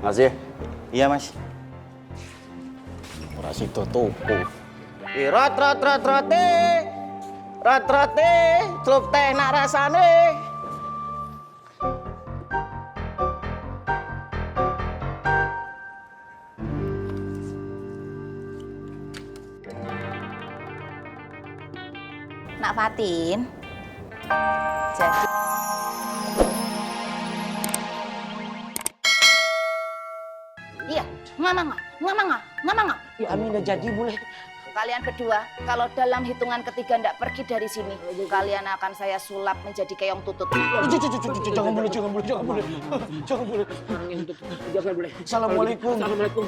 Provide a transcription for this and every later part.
Makasih ya. Iya, Mas. Operasi tutup. Rot rote. Rot rote, celup teh nak rasane. Nak Fatin, jadi iya, ngamang nggak? Ya Amin udah jadi boleh. Kalian berdua, kalau dalam hitungan ketiga ndak pergi dari sini, kalian akan saya sulap menjadi keong tutut. Jangan boleh. Assalamualaikum.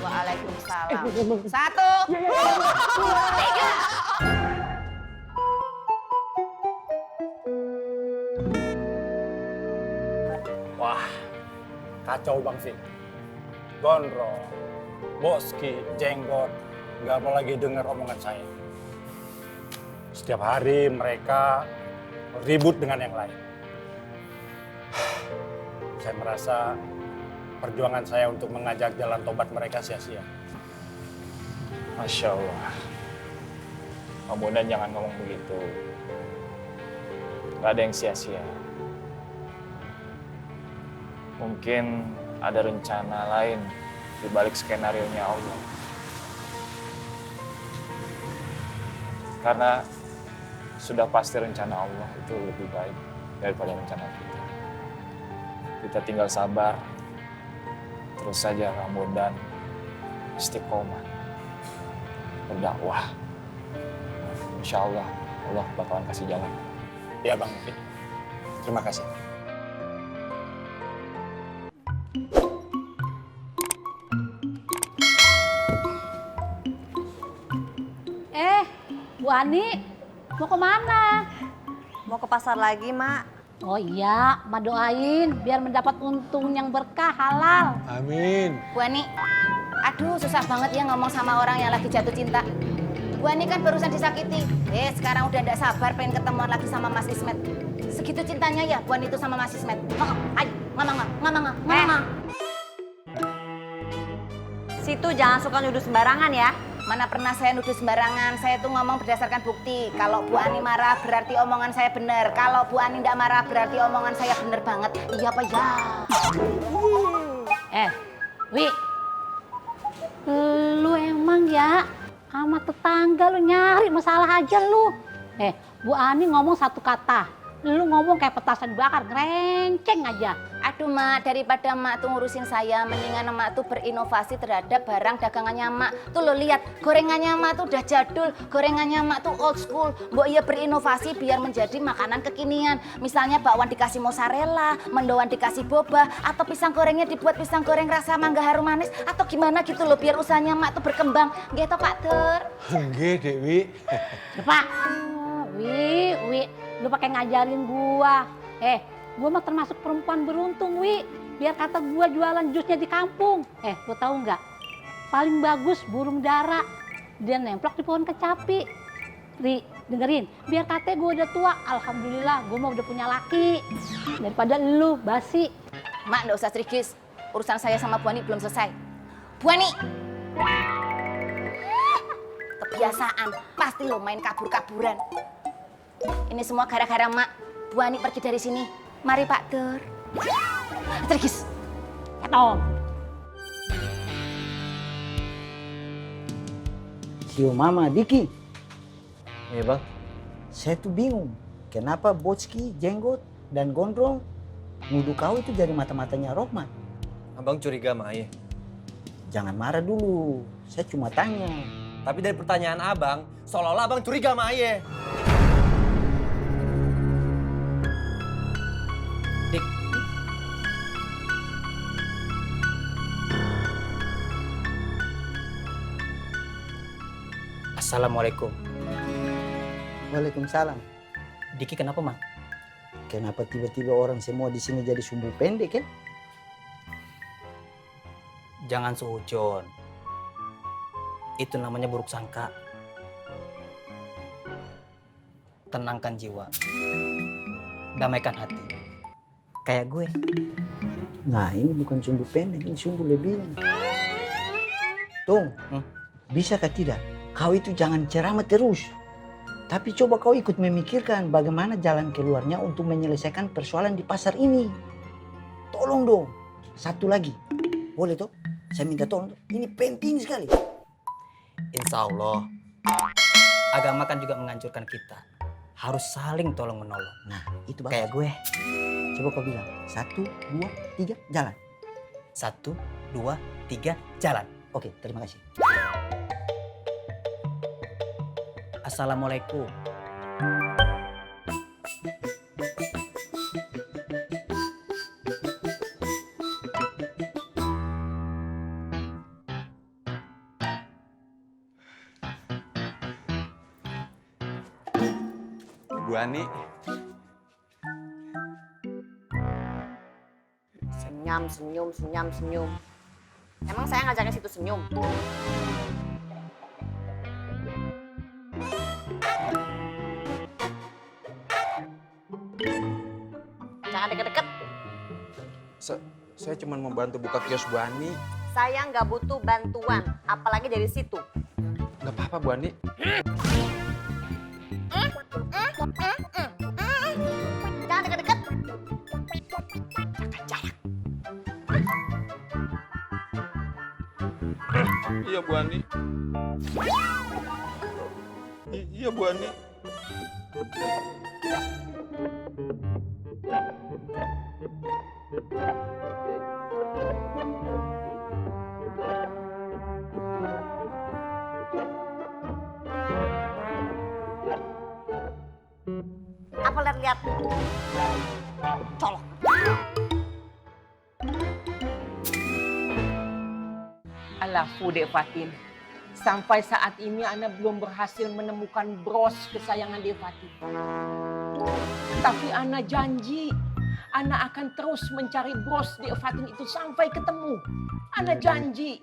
Waalaikumsalam. Satu, dua, tiga. Wah, kacau Bang sih. Gondrong, Boski, Jenggot, nggak mau lagi dengar omongan saya. Setiap hari mereka ribut dengan yang lain. Saya merasa perjuangan saya untuk mengajak jalan tobat mereka sia-sia. Masya Allah. Om Bondan jangan ngomong begitu. Gak ada yang sia-sia. Mungkin ada rencana lain di balik skenario-nya Allah. Karena sudah pasti rencana Allah itu lebih baik daripada rencana kita. Kita tinggal sabar, terus saja Om Bondan istiqomah, berdakwah. Insya Allah, Allah bakalan kasih jalan. Ya Bang Mufid, terima kasih. Bu Ani, mau kemana? Mau ke pasar lagi, Mak. Oh iya, Mak doain biar mendapat untung yang berkah halal. Amin. Bu Ani, aduh susah banget ya ngomong sama orang yang lagi jatuh cinta. Bu Ani kan barusan disakiti. Sekarang udah ndak sabar pengen ketemuan lagi sama Mas Ismet. Segitu cintanya ya Bu Ani itu sama Mas Ismet. Ayo, ngomong. Situ jangan suka nuduh sembarangan ya. Mana pernah saya nuduh sembarangan, saya tuh ngomong berdasarkan bukti. Kalau Bu Ani marah berarti omongan saya benar. Kalau Bu Ani ndak marah berarti omongan saya benar banget. Iya apa ya? Wi, lu emang ya sama tetangga lu nyari masalah aja lu. Bu Ani ngomong satu kata, lu ngomong kayak petasan bakar, gerenceng aja. Aduh Mak, daripada Mak tuh ngurusin saya, mendingan Mak tuh berinovasi terhadap barang dagangannya Mak. Tuh lo lihat, gorengannya Mak tuh udah jadul, gorengannya Mak tuh old school. Mbok iya berinovasi biar menjadi makanan kekinian. Misalnya bakwan dikasih mozzarella, mendoan dikasih boba, atau pisang gorengnya dibuat pisang goreng rasa mangga harum manis, atau gimana gitu loh biar usahanya Mak tuh berkembang. Gitu Pak Tur. Enggak, Dewi. Pak, Wi, lu pakai ngajarin gua. Gua mah termasuk perempuan beruntung, Wi. Biar kata gua jualan jusnya di kampung. Lu tahu nggak? Paling bagus burung dara. Dia nemplok di pohon kecapi. Ri, dengerin. Biar katanya gua udah tua. Alhamdulillah, gua mah udah punya laki. Daripada lu basi. Mak nggak usah serigis. Urusan saya sama Bu Ani belum selesai. Bu Ani. Kebiasaan. Pasti lo main kabur-kaburan. Ini semua gara-gara Mak. Bu Ani pergi dari sini. Mari Pak Tur. Sergis. Tom. Sio Mama Diki, Iya Bang. saya tuh bingung. Kenapa Boski, Jenggot, dan Gondrong nuduh kau itu dari mata-matanya Rohmat? Abang curiga sama Ayah. Jangan marah dulu, saya cuma tanya. Tapi dari pertanyaan abang, seolah-olah abang curiga sama Ayah. Dik. Assalamualaikum. Waalaikumsalam. Diki kenapa, Mak? Kenapa tiba-tiba orang semua di sini jadi sumbu pendek kan? Jangan suujon. Itu namanya buruk sangka. Tenangkan jiwa. Damaikan hati. Kayak gue. Nah, ini bukan sumbu pendek, ini sumbu lebihan. Tung, bisakah tidak? Kau itu jangan ceramah terus. Tapi coba kau ikut memikirkan bagaimana jalan keluarnya untuk menyelesaikan persoalan di pasar ini. Tolong dong. Satu lagi. Boleh toh? Saya minta tolong. Ini penting sekali. Insya Allah. Agama kan juga menganjurkan kita. Harus saling tolong menolong. Nah, itu bagus. Kayak gue. Coba kau bilang. 1, 2, 3, jalan. 1, 2, 3, jalan. Oke, terima kasih. Assalamualaikum. Bu Ani, Senyum, senyum, senyum, senyum. Emang saya ngajaknya situ senyum? Jangan deket-deket. saya cuma membantu buka kios Bu Ani. Saya nggak butuh bantuan, apalagi dari situ. Nggak apa-apa Bu Ani. Jangan deket-deket. Iya Bu Ani. Iya Bu Ani. Apa lihat-lihat? Colok. Alafu Dek Fatin, sampai saat ini Ana belum berhasil menemukan bros kesayangan Dek Fatin. Tapi Ana janji, Ana akan terus mencari bros Dek Fatin itu sampai ketemu. Ana janji.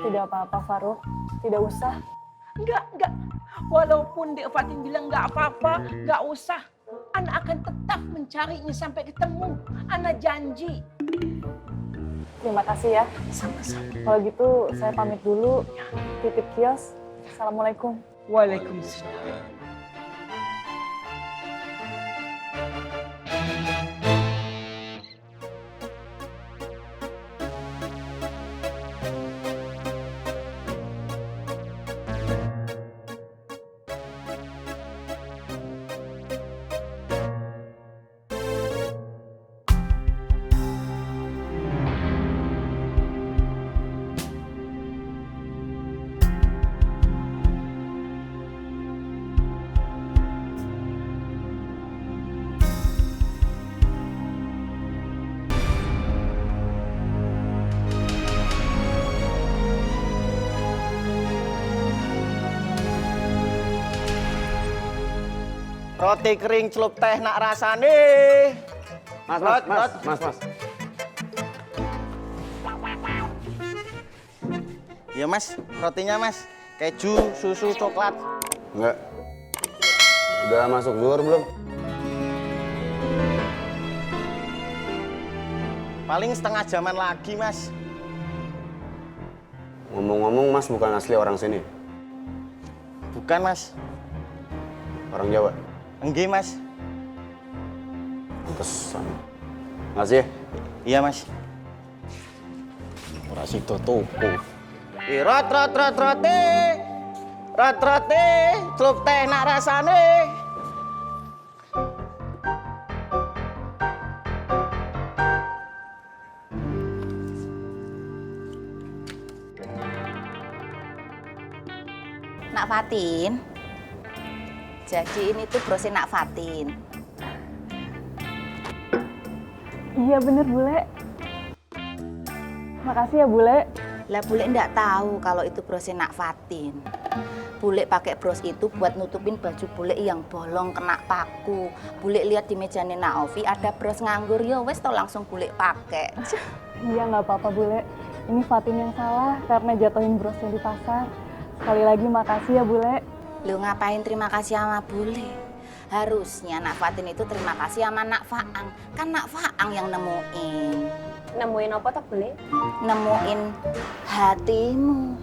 Tidak apa-apa Faruk, tidak usah. Enggak. Walaupun Dek Fatin bilang enggak apa-apa, enggak usah. Ana akan tetap mencarinya sampai ketemu. Ana janji. Terima kasih ya. Sama-sama. Kalau gitu saya pamit dulu, titip kios. Assalamualaikum. Waalaikumsalam. Roti kering celup teh nak rasane. Mas. Iya mas, rotinya mas. Keju, susu, coklat. Enggak. Udah masuk zuhur belum? Paling setengah jaman lagi mas. Ngomong-ngomong Mas bukan asli orang sini. Bukan mas. Orang Jawa. Enggak mas. Pantesan. Makasih ya. Iya mas. Operasi toko. Roti. Roti, celup teh nak rasane. Nak Fatin. Jadi ini tuh brosnya Nak Fatin. Iya bener Bule. Makasih ya Bule. Lah Bule ndak tahu kalau itu brosnya Nak Fatin. Bule pakai bros itu buat nutupin baju Bule yang bolong kena paku. Bule lihat di mejanya Nak Ovi ada bros nganggur, ya wes toh langsung Bule pakai. Iya nggak apa-apa Bule. Ini Fatin yang salah karena jatuhin brosnya di pasar. Sekali lagi makasih ya Bule. Lu ngapain terima kasih sama Bule? Harusnya Nak Fatin itu terima kasih sama Nak Faang. Kan Nak Faang yang nemuin. Nemuin apa tak boleh? Nemuin hatimu.